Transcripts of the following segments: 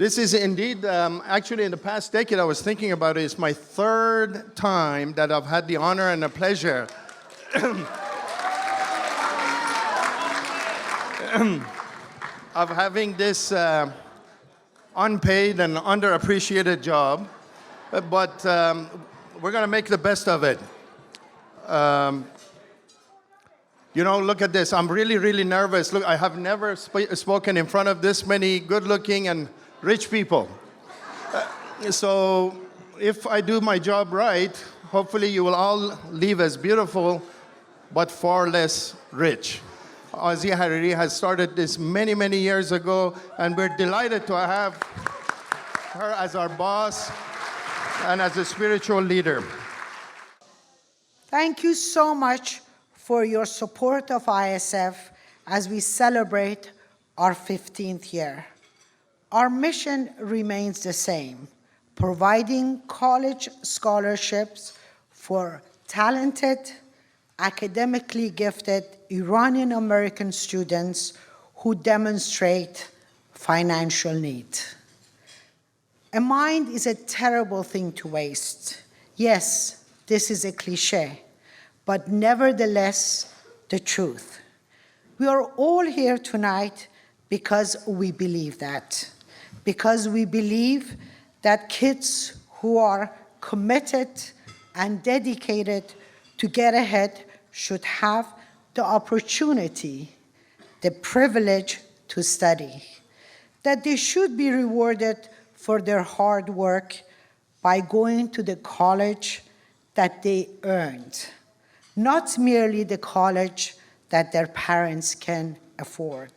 This is indeed, actually in the past decade, I was thinking about it, it's my third time that I've had the honor and the pleasure of having this unpaid and underappreciated job, but we're going to make the best of it. You know, look at this. I'm really, really nervous. Look, I have never spoken in front of this many good-looking and rich people. So if I do my job right, hopefully you will all leave as beautiful, but far less rich. Ozzy Hariri has started this many, many years ago, and we're delighted to have her as our boss and as a spiritual leader. Thank you so much for your support of ISF as we celebrate our 15th year. Our mission remains the same, providing college scholarships for talented, academically gifted Iranian American students who demonstrate financial need. A mind is a terrible thing to waste. Yes, this is a cliche, but nevertheless, the truth. We are all here tonight because we believe that. Because we believe that kids who are committed and dedicated to get ahead should have the opportunity, the privilege to study, that they should be rewarded for their hard work by going to the college that they earned, not merely the college that their parents can afford.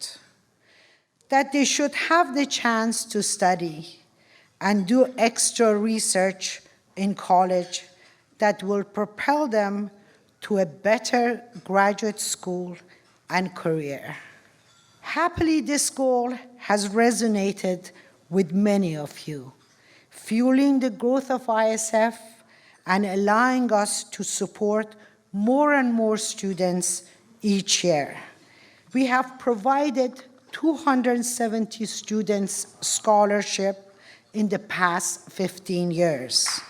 That they should have the chance to study and do extra research in college that will propel them to a better graduate school and career. Happily, this goal has resonated with many of you, fueling the growth of ISF and allowing us to support more and more students each year. We have provided 270 students scholarship in the past 15 years.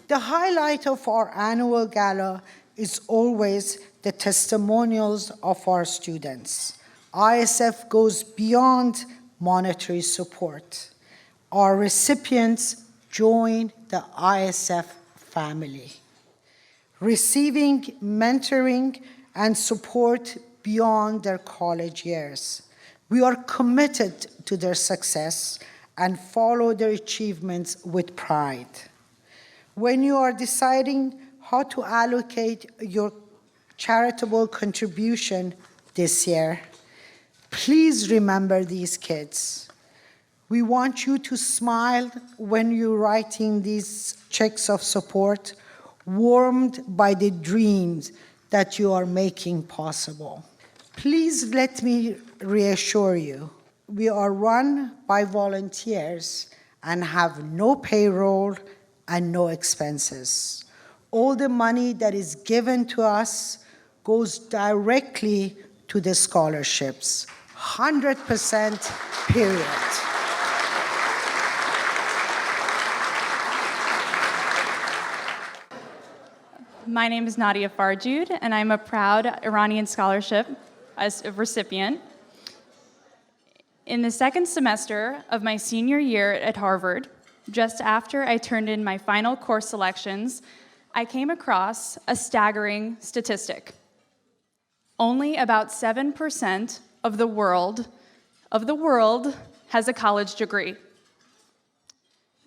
The highlight of our annual gala is always the testimonials of our students. ISF goes beyond monetary support. Our recipients join the ISF family, receiving mentoring and support beyond their college years. We are committed to their success and follow their achievements with pride. When you are deciding how to allocate your charitable contribution this year, please remember these kids. We want you to smile when you're writing these checks of support, warmed by the dreams that you are making possible. Please let me reassure you, we are run by volunteers and have no payroll and no expenses. All the money that is given to us goes directly to the scholarships, 100% period. My name is Nadia Farjoud, and I'm a proud Iranian scholarship recipient. In the second semester of my senior year at Harvard, just after I turned in my final course selections, I came across a staggering statistic. Only about 7% of the world has a college degree.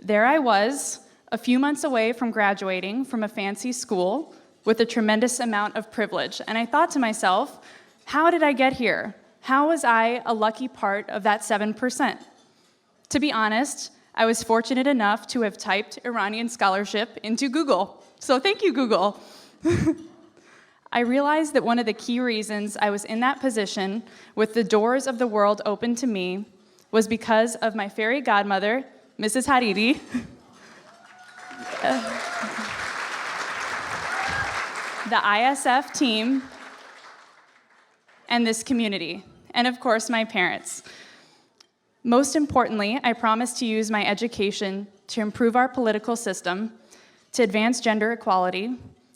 There I was, a few months away from graduating from a fancy school with a tremendous amount of privilege. And I thought to myself, how did I get here? How was I a lucky part of that 7%? To be honest, I was fortunate enough to have typed Iranian scholarship into Google. So thank you, Google. I realized that one of the key reasons I was in that position with the doors of the world open to me was because of my fairy godmother, Mrs. Hariri. the ISF team, and this community, and of course, my parents. Most importantly, I promise to use my education to improve our political system, to advance gender equality,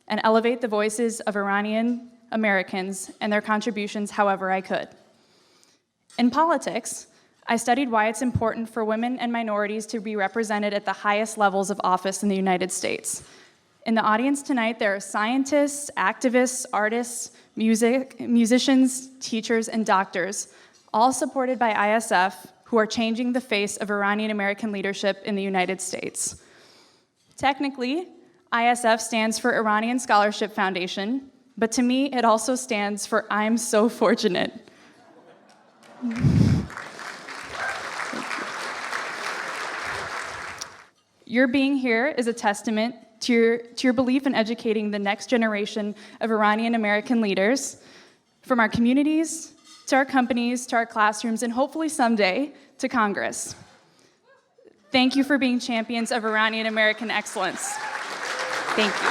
and elevate the voices of Iranian Americans and their contributions however I could. In politics, I studied why it's important for women and minorities to be represented at the highest levels of office in the United States. In the audience tonight, there are scientists, activists, artists, musicians, teachers, and doctors, all supported by ISF, who are changing the face of Iranian American leadership in the United States. Technically, ISF stands for Iranian Scholarship Foundation, but to me, it also stands for I'm so fortunate. Your being here is a testament to your belief in educating the next generation of Iranian American leaders, from our communities, to our companies, to our classrooms, and hopefully someday to Congress. Thank you for being champions of Iranian American excellence. Thank you.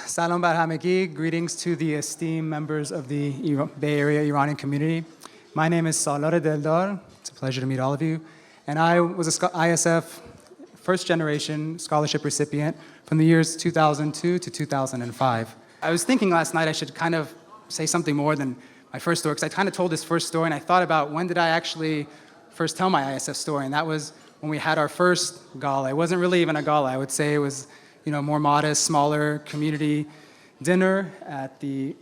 Salam bar hamagi. Greetings to the esteemed members of the Bay Area Iranian community. My name is Salar Deldar. It's a pleasure to meet all of you. And I was a ISF first generation scholarship recipient from the years 2002 to 2005. I was thinking last night I should kind of say something more than my first story, because I kind of told this first story and I thought about when did I actually first tell my ISF story, and that was when we had our first gala. It wasn't really even a gala. I would say it was, more modest, smaller community dinner at the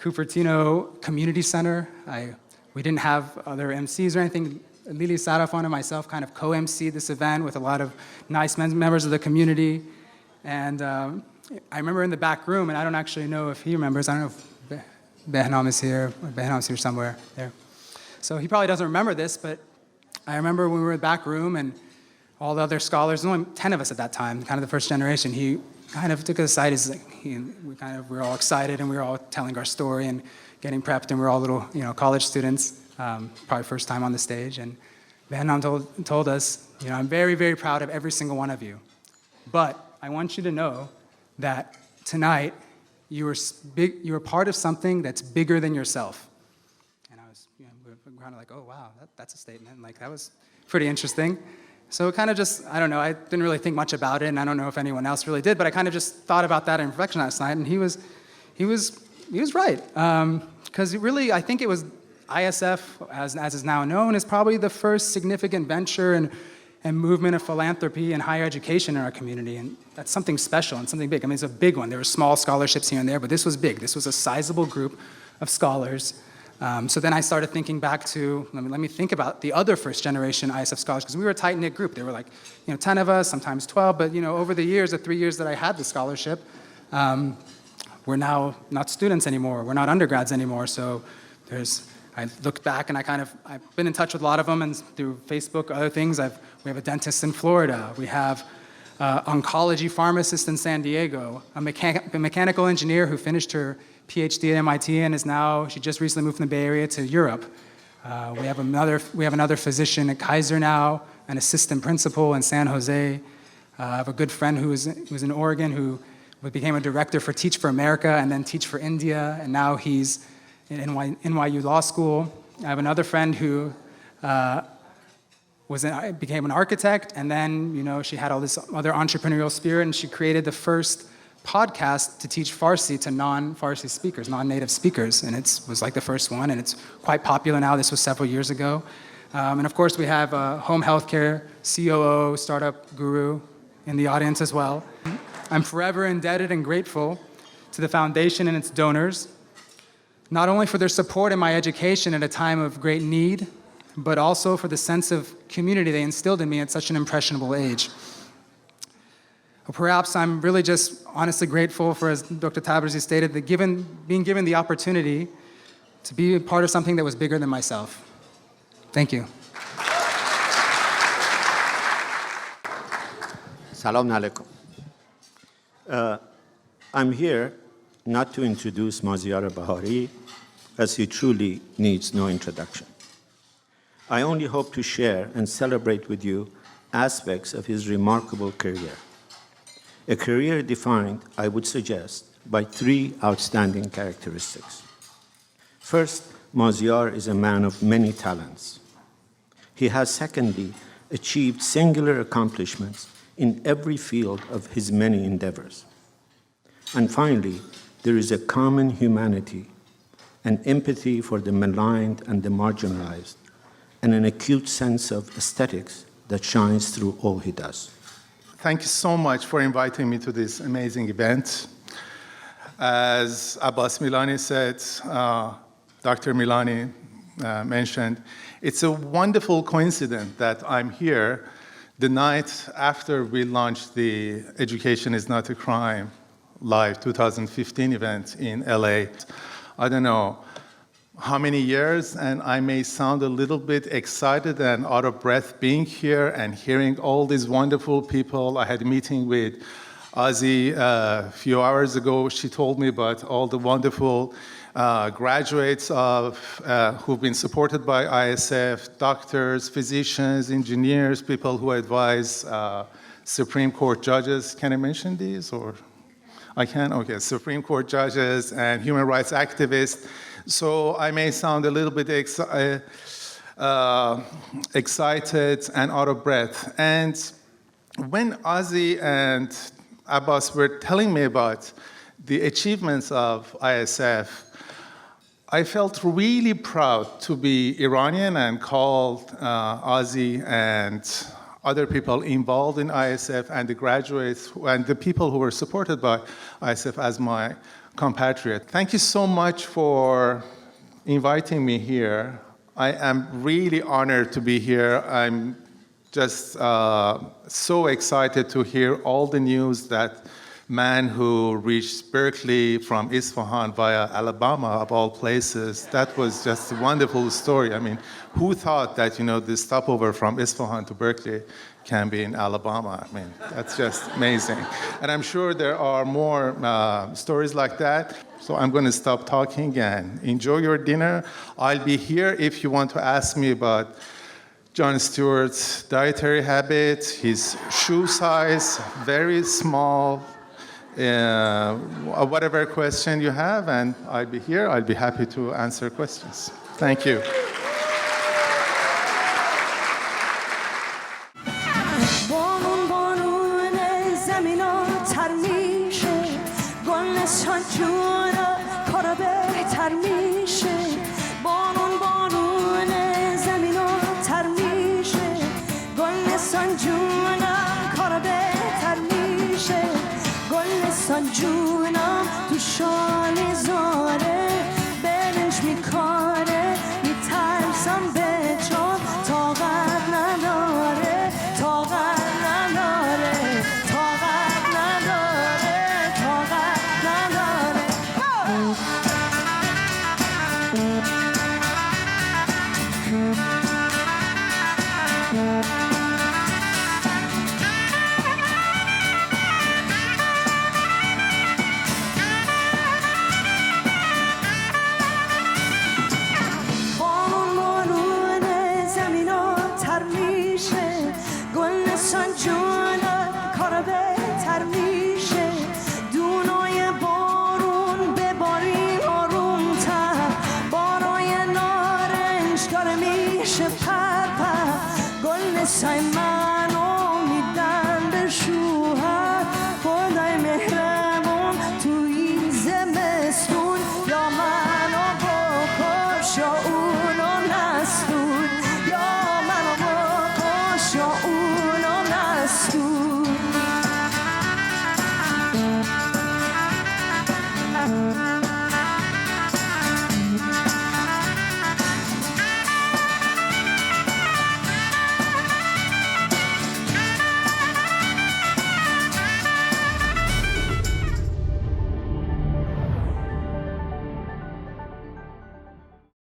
Cupertino Community Center. We didn't have other MCs or anything. Lili Sarafan and myself kind of co-MC'd this event with a lot of nice members of the community. And I remember in the back room, and I don't actually know if he remembers, I don't know if Behnam is here, or Behnam's here somewhere there. So he probably doesn't remember this, but I remember when we were in the back room and all the other scholars, there's only 10 of us at that time, kind of the first generation, he kind of took us aside. We were all excited and we were all telling our story and getting prepped, and we were all little college students. Probably first time on the stage, and Behnam told us, I'm very, very proud of every single one of you, but I want you to know that tonight you were part of something that's bigger than yourself. And I was, we were kind of like, oh wow, that's a statement. Like, that was pretty interesting. So it kind of just, I don't know, I didn't really think much about it, and I don't know if anyone else really did, but I kind of just thought about that in reflection last night, and he was right, because really, I think it was ISF, as is now known, is probably the first significant venture and movement of philanthropy and higher education in our community. And that's something special and something big. I mean, it's a big one. There were small scholarships here and there, but this was big. This was a sizable group of scholars. So then I started thinking back to, let me think about the other first generation ISF scholars, because we were a tight-knit group. There were like 10 of us, sometimes 12, but over the years, the 3 years that I had the scholarship, we're now not students anymore. We're not undergrads anymore. So I looked back and I've been in touch with a lot of them, and through Facebook, other things. We have a dentist in Florida. We have an oncology pharmacist in San Diego, a mechanical engineer who finished her PhD at MIT and she just recently moved from the Bay Area to Europe. We have another physician at Kaiser now, an assistant principal in San Jose. I have a good friend who was in Oregon who became a director for Teach for America and then Teach for India, and now he's in NYU Law School. I have another friend who became an architect, and then she had all this other entrepreneurial spirit, and she created the first podcast to teach Farsi to non-Farsi speakers, non-native speakers, and it was like the first one, and it's quite popular now. This was several years ago. And of course, we have a home healthcare COO, startup guru in the audience as well. I'm forever indebted and grateful to the foundation and its donors, not only for their support in my education at a time of great need, but also for the sense of community they instilled in me at such an impressionable age. Or perhaps I'm really just honestly grateful for, as Dr. Tabrizi stated, being given the opportunity to be a part of something that was bigger than myself. Thank you. Salam alaikum. I'm here not to introduce Maziar Bahari, as he truly needs no introduction. I only hope to share and celebrate with you aspects of his remarkable career. A career defined, I would suggest, by three outstanding characteristics. First, Maziar is a man of many talents. He has, secondly, achieved singular accomplishments in every field of his many endeavors. And finally, there is a common humanity, an empathy for the maligned and the marginalized, and an acute sense of aesthetics that shines through all he does. Thank you so much for inviting me to this amazing event. As Abbas Milani said, Dr. Milani mentioned, it's a wonderful coincidence that I'm here the night after we launched the Education is Not a Crime Live 2015 event in LA. I don't know how many years, and I may sound a little bit excited and out of breath being here and hearing all these wonderful people. I had a meeting with Ozzy a few hours ago. She told me about all the wonderful graduates who've been supported by ISF, doctors, physicians, engineers, people who advise Supreme Court judges. Can I mention these, or? I can? Okay, Supreme Court judges and human rights activists. So I may sound a little bit excited and out of breath. And when Ozzy and Abbas were telling me about the achievements of ISF, I felt really proud to be Iranian and called Ozzy and other people involved in ISF and the graduates and the people who were supported by ISF as my compatriot. Thank you so much for inviting me here. I am really honored to be here. I'm just so excited to hear all the news that man who reached Berkeley from Isfahan via Alabama, of all places. That was just a wonderful story. I mean, who thought that, the stopover from Isfahan to Berkeley can be in Alabama? I mean, that's just amazing. And I'm sure there are more stories like that. So I'm going to stop talking and enjoy your dinner. I'll be here if you want to ask me about Jon Stewart's dietary habits, his shoe size, very small, whatever question you have, and I'll be here. I'll be happy to answer questions. Thank you. جونم تو شانه زاره بلش میکاره میترسم به چون طاقت نداره طاقت نداره طاقت نداره طاقت نداره سای منو میدن به شوهر خدای مهربون تو این زمستون یا منو بکش یا اونو نستون یا منو بکش یا